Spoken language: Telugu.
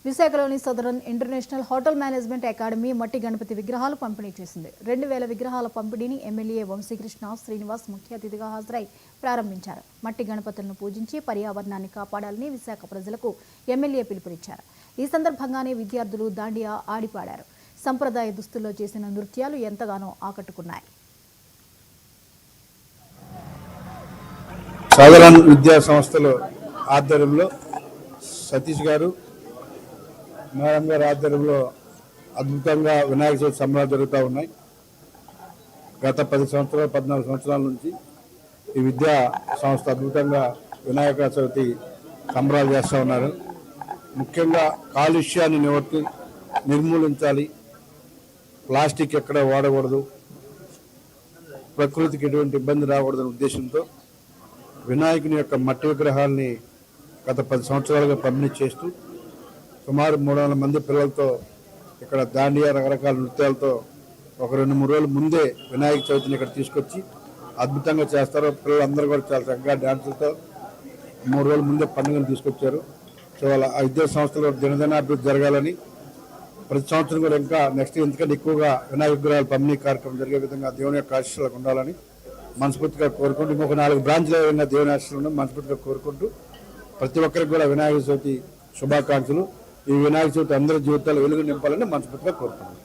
విశాఖలోని southern international hotel management academy మట్టి గణపతి విగ్రహాలు పంపిణీ చేసింది. 2000 విగ్రహాల పంపిణీని ఎమ్మెల్యే వంశీకృష్ణ శ్రీనివాస్ ముఖ్య అతిథిగా హాజరై ప్రారంభించారు. మట్టి గణపతులను పూజించి పర్యావరణాన్ని కాపాడాలని విశాఖ ప్రజలకు ఎమ్మెల్యే పిలుపునిచ్చారు. ఈ సందర్భంగానే విద్యార్థులు దాండియా ఆడిపాడారు. సంప్రదాయ దుస్తుల్లో చేసిన నృత్యాలు ఎంతగానో ఆకట్టుకున్నాయి. సదరన్ విద్యా సంస్థల ఆధ్వర్యంలో సతీష్ గారు మేడం గారి ఆధ్వర్యంలో అద్భుతంగా వినాయక చవితి సంబరాలు జరుగుతూ ఉన్నాయి. గత 10 సంవత్సరాలు 14 సంవత్సరాల నుంచి ఈ విద్యా సంస్థ అద్భుతంగా వినాయక చవితి సంబరాలు చేస్తూ ఉన్నారు. ముఖ్యంగా కాలుష్యాన్ని నిర్మూలించాలి, ప్లాస్టిక్ ఎక్కడ వాడకూడదు, ప్రకృతికి ఎటువంటి ఇబ్బంది రాకూడదనే ఉద్దేశంతో వినాయకుని యొక్క మట్టి విగ్రహాలని గత 10 సంవత్సరాలుగా పంపిణీ చేస్తూ సుమారు 300 మంది పిల్లలతో ఇక్కడ దాండియా రకరకాల నృత్యాలతో ఒక 2-3 రోజుల ముందే వినాయక చవితిని ఇక్కడ తీసుకొచ్చి అద్భుతంగా చేస్తారు. పిల్లలందరూ కూడా చాలా చక్కగా డ్యాన్సులతో 3 రోజుల ముందే పండుగను తీసుకొచ్చారు. సో వాళ్ళ విద్యా సంస్థలో దినదినాభివృద్ధి జరగాలని ప్రతి సంవత్సరం కూడా ఇంకా నెక్స్ట్ ఎందుకంటే ఎక్కువగా వినాయక విగ్రహాల పంపిణీ కార్యక్రమం జరిగే విధంగా దేవుని యొక్క ఆశీస్సులకు ఉండాలని మనస్ఫూర్తిగా కోరుకుంటూ ఇంకొక 4 బ్రాంచ్ల విధంగా దేవుని ఆశీస్సులను మనస్ఫూర్తిగా కోరుకుంటూ ప్రతి ఒక్కరికి కూడా వినాయక చవితి శుభాకాంక్షలు. ఈ వినాయక చవితి అందరి జీవితాలు వెలుగు నింపాలని మనస్ఫూర్తిగా కోరుకుంటున్నాను.